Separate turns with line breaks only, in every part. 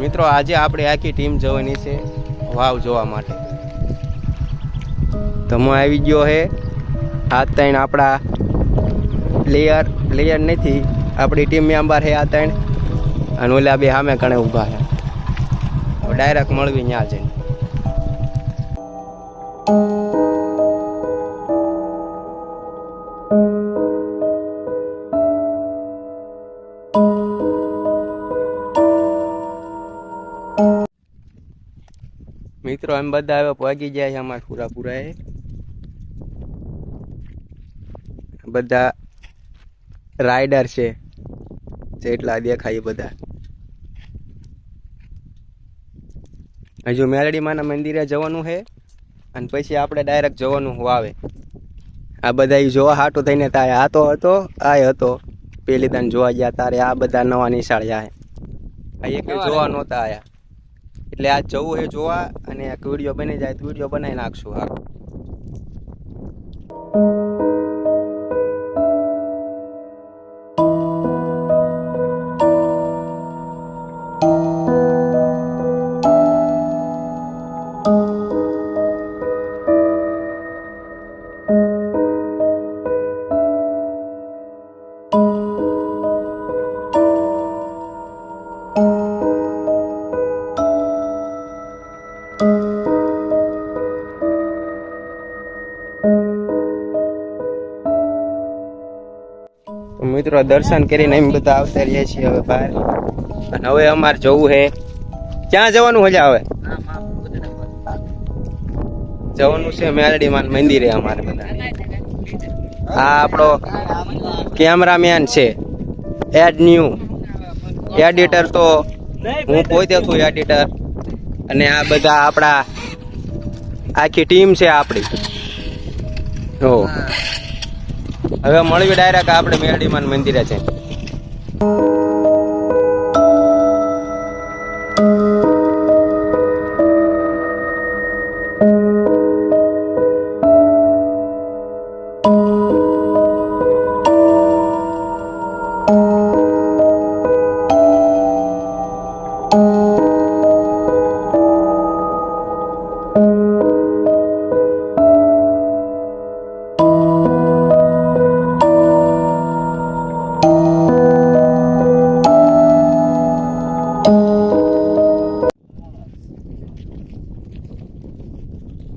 મિત્રો આજે આપણે આખી ટીમ જવાની છે વાવ જોવા માટે. તમે આવી ગયો હે આ ત્રણ આપણા પ્લેયર નથી, આપણી ટીમ મેમ્બર હે આ ત્રણ, અને ઓલા બે સામે કણે ઊભા છે. ડાયરેક્ટ મળવી ત્યાં જઈને. મિત્રો એમ બધા હવે પહોંચી જાય છે અમારા પૂરા એ બધા રાઇડર છે જેટલા દેખાય બધા. હજુ મેલડી માના મંદિરે જવાનું છે અને પછી આપણે ડાયરેક્ટ જવાનું વાવે. આ બધા જોવા હાટું થઈને તારે આ તો હતો આ હતો પેલી દાન જોવા ગયા તારે આ બધા નવા નિશાળ્યા છે. આ એક જોવા નહોતા આયા એટલે આ જવું છે જોવા, અને એક વિડીયો બની જાય તો વિડીયો બનાવી નાખશું. હા મિત્રો દર્શન કરીને એમ બધા આવતા રહીએ છીએ હવે બહાર. અને હવે અમારે જવું છે ક્યાં જવાનું હજા? હવે જવાનું છે મેલડી માન મંદિરે અમારે બધા. આ આપણો કેમેરામેન છે એડિટર તો હું પોતે છું એડિટર, અને આ બધા આપણા આખી ટીમ છે આપણી. હો હવે મળવી ડાયરેક્ટ આપણે મેલડીમાન મંદિરે છે.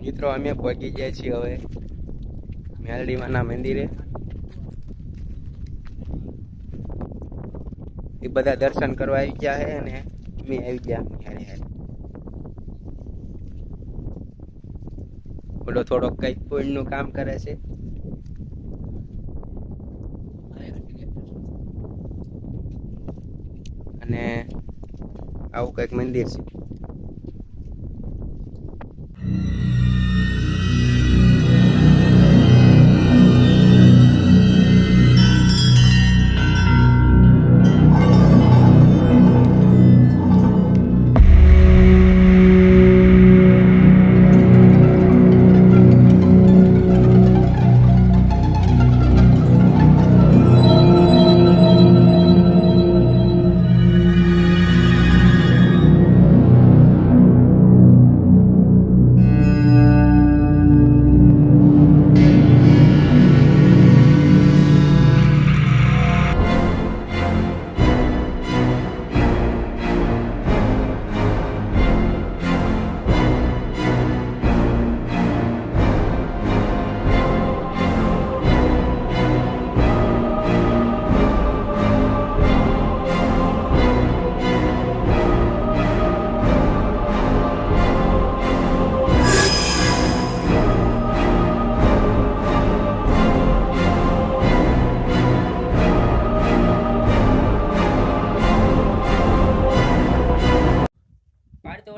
મિત્રો અમે પહોંચી ગયા છીએ હવે મેલડી માના મંદિરે. એ બધા દર્શન કરવા આવી ગયા છે અને અમે આવી ગયા. બોલો થોડોક કઈક પુણ્યનું કામ કરે છે. અને આવું કઈક મંદિર છે.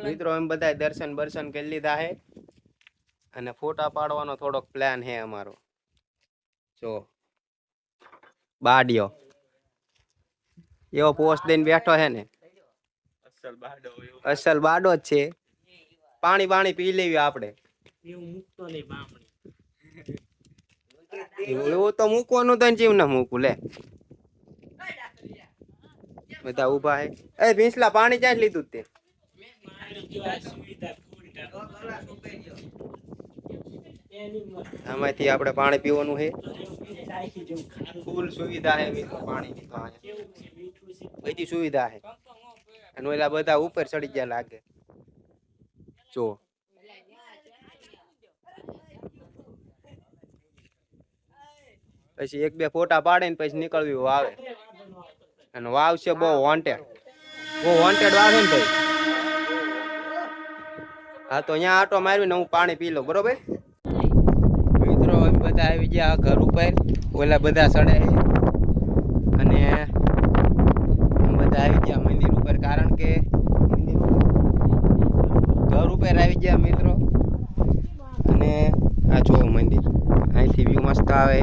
મિત્રો એમ બધા દર્શન બર્શન કરી લીધા છે અને ફોટા પાડવાનો થોડોક પ્લાન છે અમારો. જો બાડિયો એવો પોસ્ટ દઈને બેઠો છે ને, અસલ બાડો જ છે. પાણી પી લેવી આપણે. એવું તો મૂકવાનું તો જીવ ના મૂકું લે. બધા ઉભા હે. એ ભીંસલા પાણી ક્યાં લીધું તે? આમાંથી આપણે પાણી પીવાનું છે. ફૂલ સુવિધા છે મિત્રો પાણીની તો અહીંયા બધી સુવિધા છે. અને ઓલા બધા ઉપર ચડી ગયા લાગે જો. પછી એક બે ફોટા પાડે ને પછી નીકળવી વાવે. અને વાવ છે બહુ વોન્ટેડ વાવ છે ને ભાઈ. હા તો અહીંયા આટો મારવીને હું પાણી પી લઉં બરોબર મિત્રો. અમે બધા આવી ગયા ઘર ઉપર. ઓલા બધા ચડે અને બધા આવી ગયા મંદિર ઉપર કારણ કે ઘર ઉપર આવી ગયા મિત્રો. અને આ જો મંદિર અહીંથી વ્યૂ મસ્ત આવે.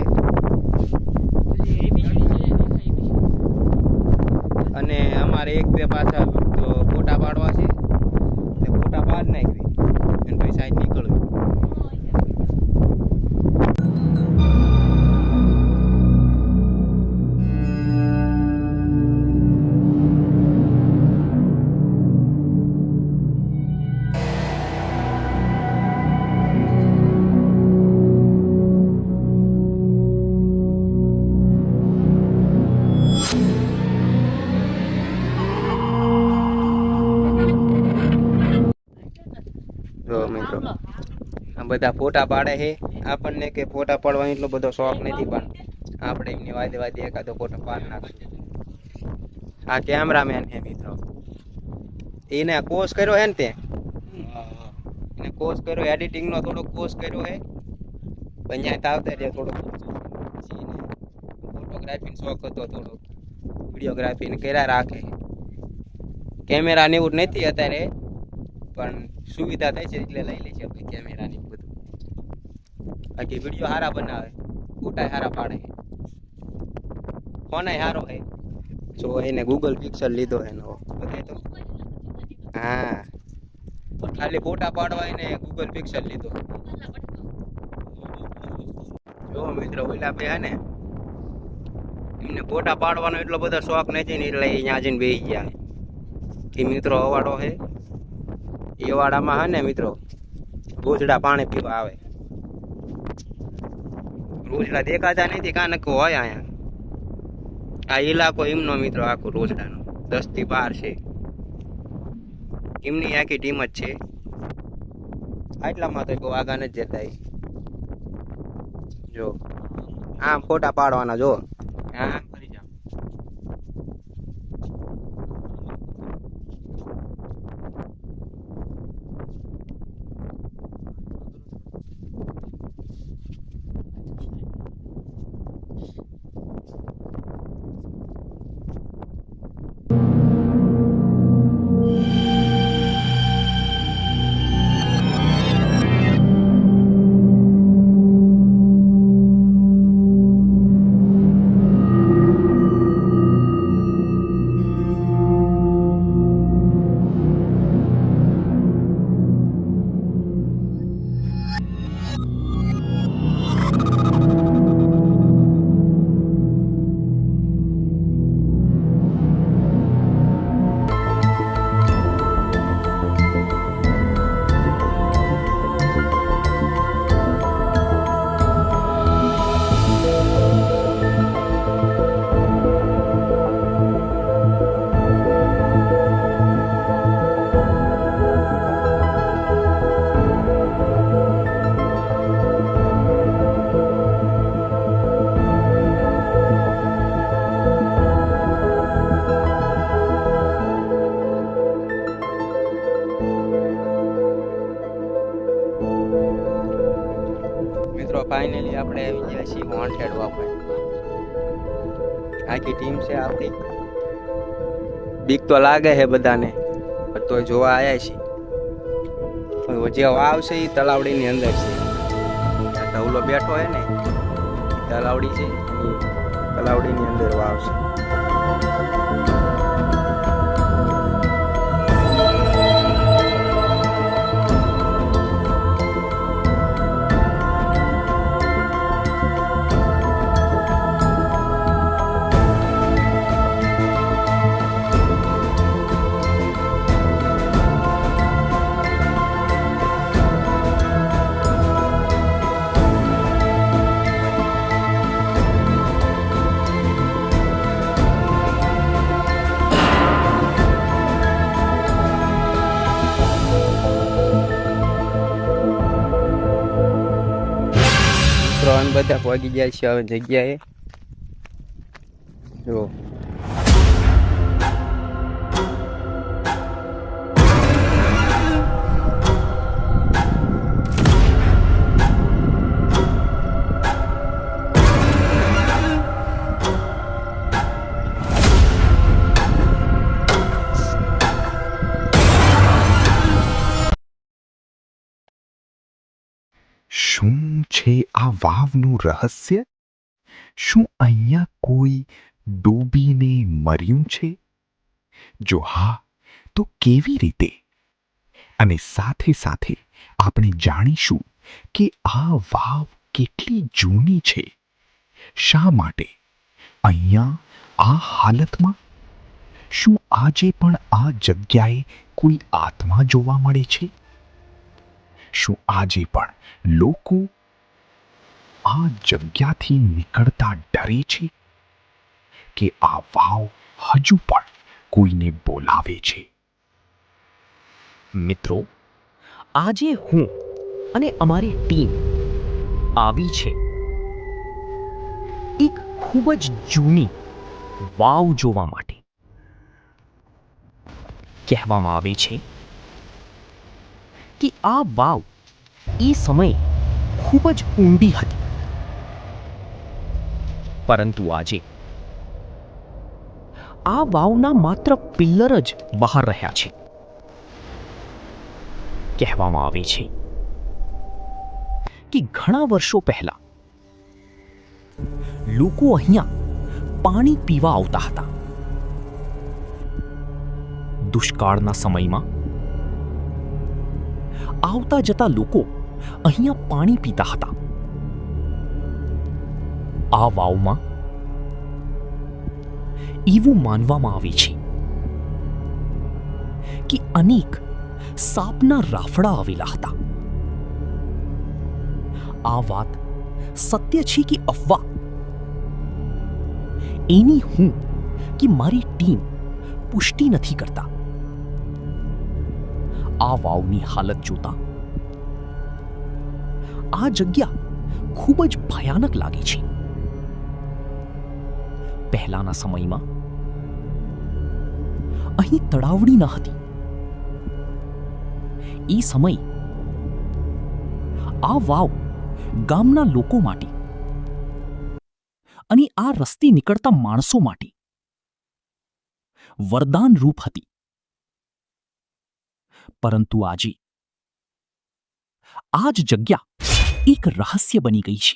અને અમારે એક બે પાછા તો ફોટા પાડવા છે એટલે ફોટા પાડ નાખવી અને પછી સાઈડ નીકળવી. મિત્રો આ બધા ફોટા પાડે છે. આપણને કે ફોટા પાડવાનો એટલો બધો શોખ નથી પણ આપણે એમની વાદે વાદે એકાદો ફોટો પાડ નાખશું. આ કેમેરામેન છે મિત્રો. એને કોર્સ કર્યો છે ને તે એને કોર્સ કર્યો એડિટિંગ નો થોડો કોર્સ કર્યો છે. પણ ત્યાં આવતા રહે થોડો ફોટોગ્રાફીનો શોખ હતો થોડો વિડીયોગ્રાફી ને કર્યા રાખે. કેમેરા ને એવું નથી અત્યારે પણ સુવિધા થાય છે એટલે લઈ લે છે આપણે કેમેરાની બધું. બાકી વિડીયો સારા બનાવે ફોટા સારા પાડે. ફોન સારો છે જો એને ગૂગલ પિક્સલ લીધો એનો બતાય તો. હા ખાલી ફોટા પાડવા એને ગૂગલ પિક્સલ લીધો. જો મિત્રો ઓલા બે ને એમને ફોટા પાડવાનો એટલો બધો શોખ નથી ને એટલે અહીંયા જઈને બેસી ગયા. એ મિત્રો અવાડો છે. એ વાડામાં હે ને મિત્રો રોજડા પાણી પીવા આવે. રોજડા દેખાતા નથી કાં નક્કો હોય અહીંયા. આ ઇલાકો એમનો મિત્રો આખો રોજડાનો 10 થી 12 છે. એમની આખી ટીમ જ છે. આટલામાં તો કોઈ આગા નથી જતા. જો આમ ફોટા પાડવાના જો આમ કરી જાવ. ફાઇનલી આપણે આવી ગયા છીએ વોન્ટેડ વાપર. આખી ટીમ છે આપણી. બીક તો લાગે છે બધાને પણ તોય જોવા આવ્યા છીએ. જે વાવ છે એ તલાવડીની અંદર છે. ધવલો બેઠો હે ને તલાવડી છે. તલાવડીની અંદર વાવ છે. બધા પહોંચી ગયા છે હવે જગ્યાએ. જો
શું છે આ વાવનું રહસ્ય? શું અહીંયા કોઈ ડૂબીને મર્યું છે? જો હા, તો કેવી રીતે? અને સાથે સાથે આપણે જાણીશું કે આ વાવ કેટલી જૂની છે, શા માટે અહીંયા આ હાલતમાં? શું આજે પણ આ જગ્યાએ કોઈ આત્મા જોવા મળે છે? શું આજે પણ લોકો આ જગ્યાથી નીકળતા ડરે છે કે આ વાવ હજુ પણ કોઈને બોલાવે છે?
મિત્રો, આજે હું અને અમારી ટીમ આવી છે એક ખૂબ જ જૂની વાવ જોવા માટે. કહેવામાં આવે છે કે આ વાવ એ સમયે ખૂબ જ ઊંડી હતી, પરંતુ આજે આ વાવના માત્ર પિલ્લર જ બહાર રહ્યા છે. કહેવામાં આવે છે કે ઘણા વર્ષો પહેલા લોકો અહીંયા પાણી પીવા આવતા હતા. દુષ્કાળના સમયમાં આવતા જતા લોકો અહીંયા પાણી પીતા હતા. આ વાવમાં એવું માનવામાં આવે છે કે અનેક સાપના રાફડા આવેલા હતા. આ વાત સત્ય છે કે અફવા, એની હું કે મારી ટીમ પુષ્ટિ નથી કરતા. આ વાવની હાલત જોતા આ જગ્યા ખૂબ જ ભયાનક લાગે છે. પહેલાના સમયમાં અહીં તળાવડી ન હતી. એ સમય આ વાવ ગામના લોકો માટે અને આ રસ્તે નીકળતા માણસો માટે વરદાન રૂપ હતી. પરંતુ આજે આ જ જગ્યા એક રહસ્ય બની ગઈ છે.